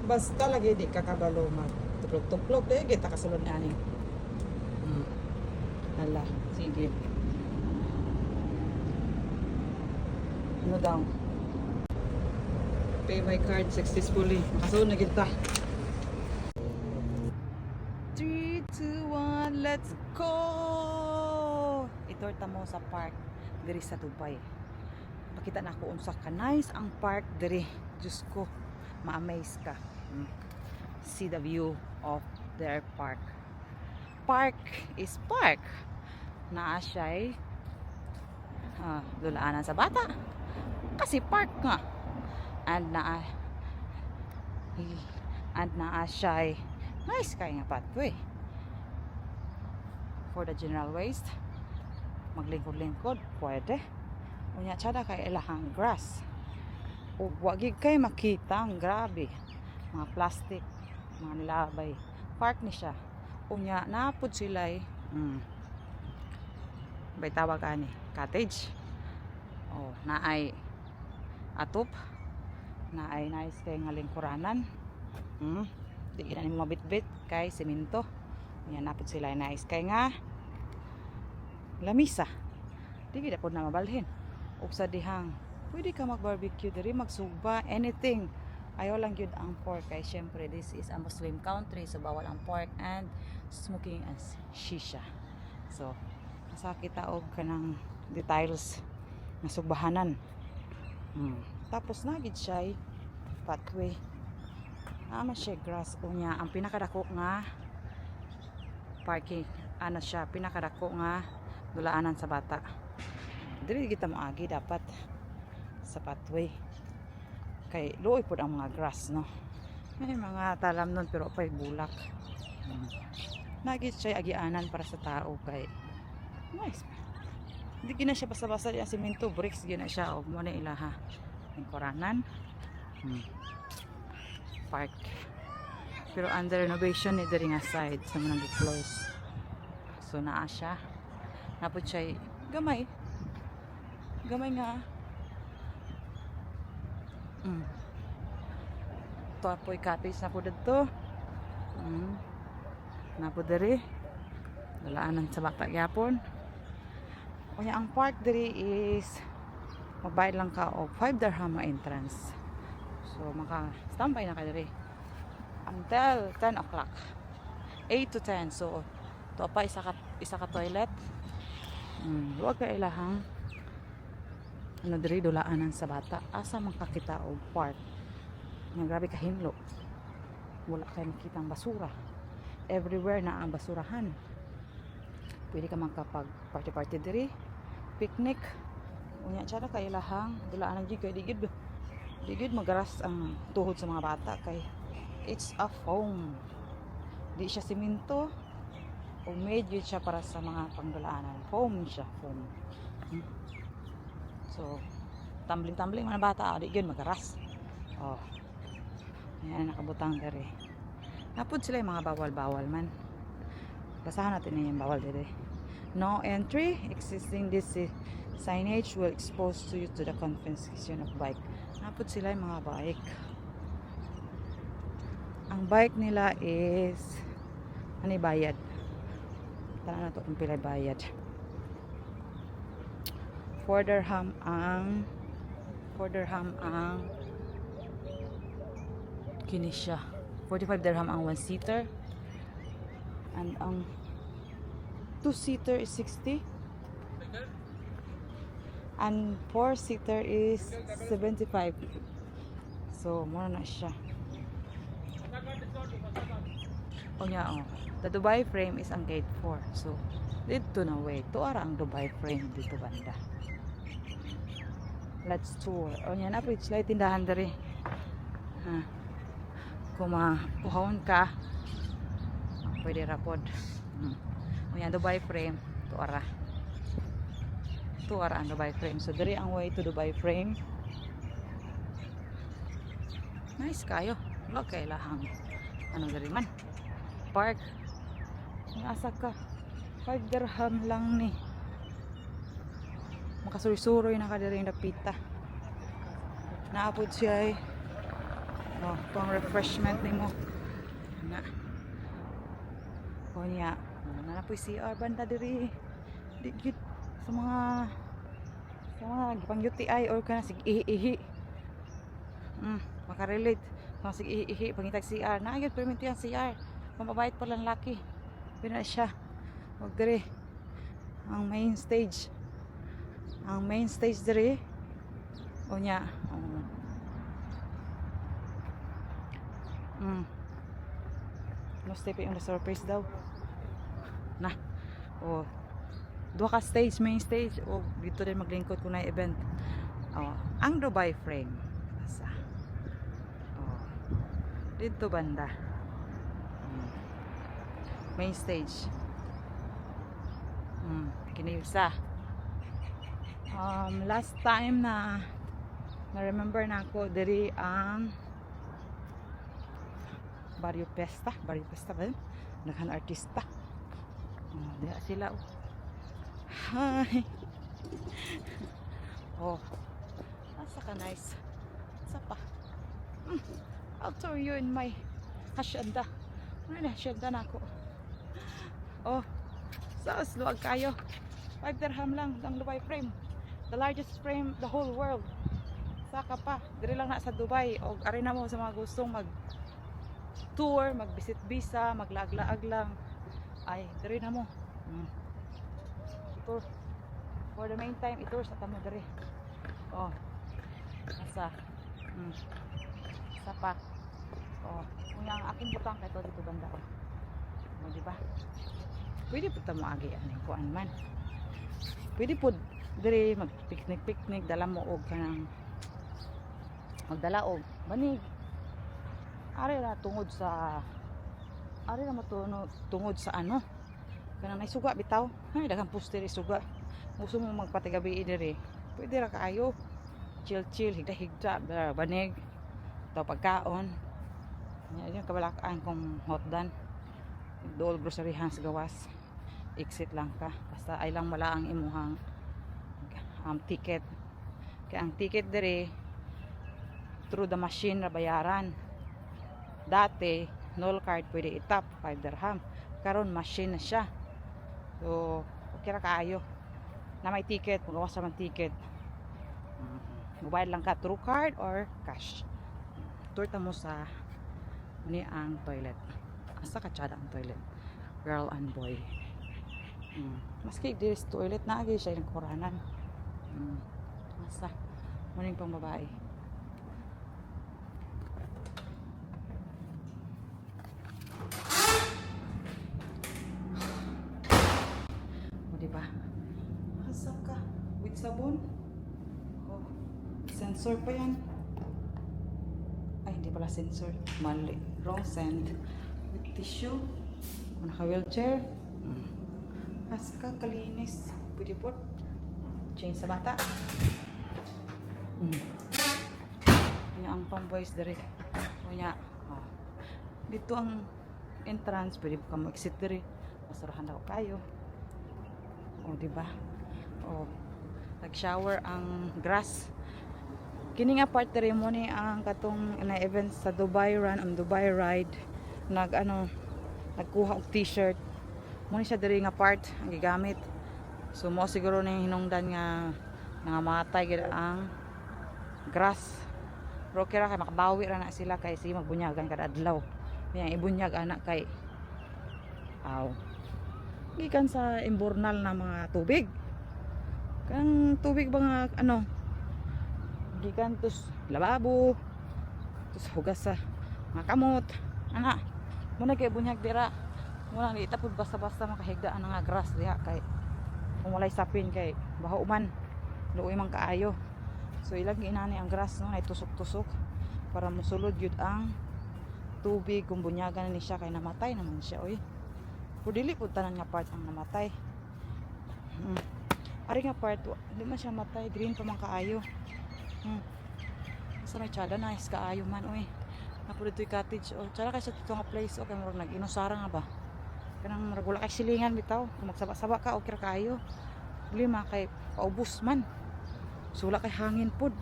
Basta lagi di ka kabalo mag tuklog-tuklog dahil kita kasulod na ani. Hala, sige. Ano daw? Pay my card successfully. Makasunod na kita. 3, 2, 1, let's go! Itorta mo sa park diri sa Dubai. Pakita na ako unsa ka nice ang park diri. Diyos ko, ma-amaze ka. See the view of their park. Park is park. Naa siya'y dulaanan sa bata. Kasi park nga. And naa siya'y nice kay nga pathway. For the general waste, maglingkod-lingkod, pwede. Unya tsada kay ilahang grass. O wagig kay makita ang grabe. Mga plastic, mga nilabay. Park ni siya. Unya napod sila'y bay tawag ani cottage. Oh, naay atop. Naay nice kay nga lingkuranan. Di na nimo mabitbit kay semento. Unya napod sila'y nice kay nga lamisa. Di gid pod na mabalhin. Ug sa dihang pwede ka mag-barbecue diri, magsuba, anything. Ayaw lang yun ang pork kay syempre this is a Muslim country, so bawal ang pork and smoking as shisha. So nasa kita og kanang details na sugbahanan. Tapos nagid siya pathway. Naman siya grass. Unya ang pinakadako nga parking ana siya, pinakadako nga dulaanan sa bata. Dili kita moagi dapat sa pathway. Kay luoy pod ang mga grass, no. May mga talam nun pero pay bulak. Nagit siya agianan para sa tao kay nice. Hindi gina siya basta-basta yung semento, bricks gina siya og mo na ilaha. Yung koranan. Park. Pero under renovation ni diri nga side sa mga gi-close. So naa siya. Napod siya gamay. Gamay nga. Ito apoy cottage na po dito. Na po diri. Dalaanan sa bata gyapon. Kunya ang park diri is magbayad lang ka og 5 dirham nga entrance. So maka-standby na ka diri until 10 o'clock. 8 to 10. So to pa isa ka toilet. Huwag ka ilahang ano diri dulaanan sa bata. Asa man kakita og park. Nga grabe ka hinlo. Wala kay makitang basura. Everywhere na ang basurahan. Pwede ka makapag party diri, picnic. Unya tsara kay ilahang dulaanan jud kay digid magaras ang tuhod sa mga bata kay it's a foam. Di siya semento. O made yun siya para sa mga pangdulaanan. Foam siya, foam. So, tumbling mga bata, di yun magaras. Oh. Ayan, nakabutang dere. Napod sila yung mga bawal-bawal man. Basahan natin na yung bawal dere. No entry. Existing this signage will expose to you to the confiscation of bike. Napod sila yung mga bike. Ang bike nila is ano bayad. Tara na to kung pila bayad. 4 dirham ang kini siya. 45 dirham ang 1-seater. And ang 2-seater is 60. And 4-seater is 75. So, mura na siya. O nga, the Dubai frame is ang gate 4. So, dito na way. Tuara ang Dubai frame dito banda. Let's tour. O nga, na-preach lang tindahan dari. Kung mapuhawon ka, pwede rapod. O nga, Dubai frame. Tuara. Tuara ang Dubai frame. So, dari ang way to Dubai frame. Nice kayo. Wala kay lahang. Ano dari man. Park. Asa ka? 5 dirham lang ni. Makasuri-suroy na ka diri yung dapita. Naapod siya Oh, pang refreshment nimo. Na. O niya. Na po CR banda diri. Di gyud sa mga gipang UTI or kana sig ihi. Makarelate. Mga sig ihi pangitag CR. Na gyud permit yang CR. Mababait pa lang laki. Pina siya. Wag diri. Ang main stage. Ang main stage diri. O niya. No step yung surprise daw. Na. O. Duha ka stage, main stage. O dito din maglingkod kung na event. O. Ang Dubai frame. Asa. O. Dito banda. Main stage. Kiniyusa. Last time na remember na ako diri ang Barrio Pesta ba yun? Naghan artista. Diya sila. Hi. Oh. Asa ka nice. Asa pa. I'll show you in my hasyenda. Ano na hasyenda na ako. Oh. Saos luwag kayo. 5 dirham lang ang Dubai frame. The largest frame the whole world. Saka pa. Diri lang na sa Dubai. O arena mo sa mga gustong mag tour, mag-visit visa, maglaag-laag lang. Ay, diri na mo. Tour. For the meantime, itour sa tamo diri. Oh. Asa. Asa pa. Oh. Kung ang aking butang kay dito banda ko. Oh, di ba? Pwede po ta mo agi ani kuan man. Pwede po diri mag-picnic, dala mo og kanang magdala og banig. Ari na tungod sa tungod sa ano kanang naisuga bitaw. Ay daghang poster isuga. Gusto mo magpatigabi diri. Pwede ra kaayo. Chill higda banig. Taw pagkaon. Yan kabalakaan kung hotdan. Dool groceryhan sa gawas. Exit lang ka. Basta ay lang wala ang imuhang ticket. Kaya ang ticket diri through the machine na bayaran. Dati, null card pwede itap 5 dirham. Karon machine na siya. So, okay ra kaayo. Na may ticket, magawas sa ticket. Mobile lang ka through card or cash. Turta mo sa ni ang toilet. Asa ka tsada ang toilet? Girl and boy. Maski this toilet na agi siya ng kuranan. Asa muning pang babae. Diba? Asa ka? With sabon? Oh, sensor pa yan. Ay, hindi pala sensor. Mali. Wrong send. With tissue. Naka-wheelchair. Asa ka? Kalinis. Pwede po. Change sa bata. Kanya ang pang-boys diri. Kanya. Oh. Dito ang entrance. Pwede po ka mo-exit diri. Masarahan daw kayo. O, diba? O, nag-shower ang grass. Kini nga part rin mo ni ang katong na-event sa Dubai Run, ang Dubai Ride. Nagkuha og t-shirt. Muna siya diri nga part ang gigamit. So, mo siguro na hinungdan nga nangamatay gid ang grass. Pero kira kay makabawi ra na sila kay sige magbunyagan kada adlaw. Yang ibunyag anak kay gikan sa imburnal na mga tubig. Kang tubig ba nga gikan tus lababo, tus hugas sa mga kamot. Muna kay bunyag dira. Muna ni tapod basta-basta makahigdaan nga grass diha kay kung walay sapin kay baho man luoy man kaayo. So ilang ginani ang grass no, nay tusok-tusok para mosulod gyud ang tubig kung bunyagan ni siya kay namatay naman siya oy. Pero dili po tanan nga part ang namatay. Ari nga part, di man siya matay. Green pa man kaayo. Sa may tsada, nice kaayo man. Uy, napo dito'y cottage. O, tsada kasi dito nga place. O, kaya marag nag-inusara nga ba? Kanang marag wala kay silingan bitaw. Kung magsaba-saba ka, okay ra kaayo. Lima kay paubos man. So, wala kay hangin pod.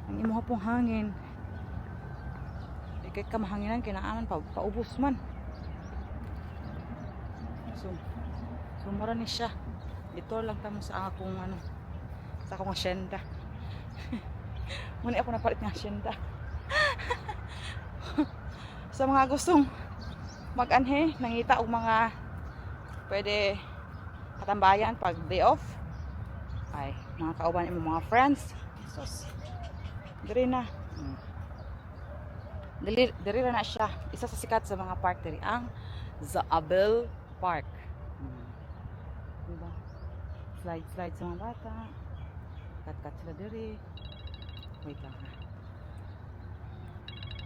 Ang imuha pong hangin. Ikay ka mahanginan kinaaman paubos man. So mura ni siya. Dito lang tamo sa akong ano, sa akong asyenda. Muna ako napalit ng asyenda. Sa mga gustong mag-anhe, nangita og mga pwede katambayan pag day off. Ay, mga kauban imo mga friends. Sus. Diri na. Diri na siya. Isa sa sikat sa mga park diri ang Zaabel Park. Diba? Slide sa mga bata. Kat sila diri. Wait lang ha.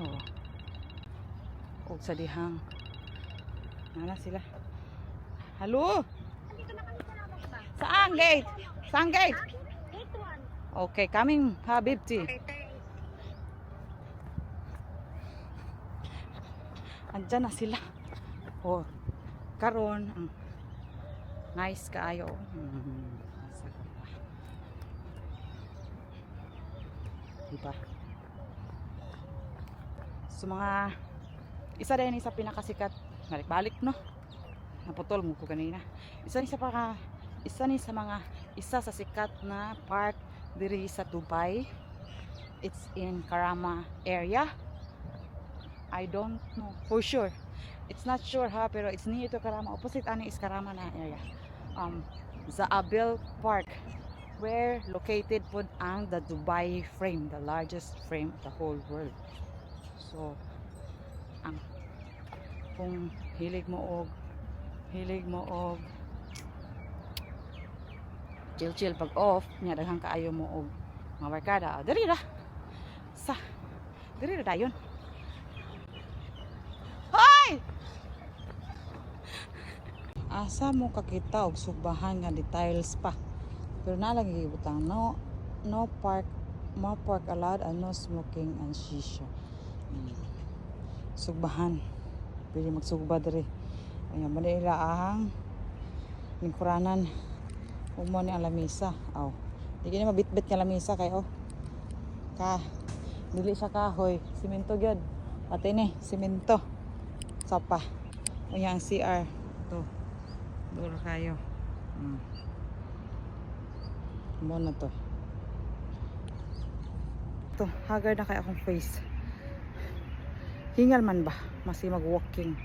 Oh. O sa dihang. Nana sila. Hello? Andito na kami sa labas ba? Saan gate? Saan gate? Gate 1. Okay, coming Habibti. Okay, thanks. Andyan na sila. Oh, karon ang nice kaayo. Asa ka pa? Diba? So mga isa din sa pinakasikat balik no? Naputol mo ko kanina. Isa sa sikat na park diri sa Dubai. It's in Karama area. I don't know for sure. It's not sure ha, pero it's near to Karama. Opposite ani is Karama na area. Zaabel Park, where located po ang the Dubai frame, the largest frame of the whole world. So, kung hilig mo og chill pag off nya daghang kaayo mo og mga barkada, diri ra dayon. Hoy! Asa mo kakita og subahan nga details pa. Pero nalagi butang no park allowed and no smoking and shisha. Sugbahan. Pwede magsugba diri. Ayan, manila ahang lingkuranan. Umo ni ang lamisa. Aw. Di kini mabitbit nga lamisa kay oh. Dili siya kahoy, simento gyud. Pati ni simento. Sapa. Unya ang CR. To. Duro kayo. Mo na to. To, haggard na kay akong face. Hingal man ba? Masi mag-walking.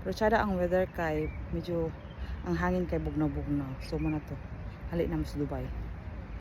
Pero tsada ang weather kay medyo ang hangin kay bugnaw-bugnaw. So mo na to. Hali na mas Dubai.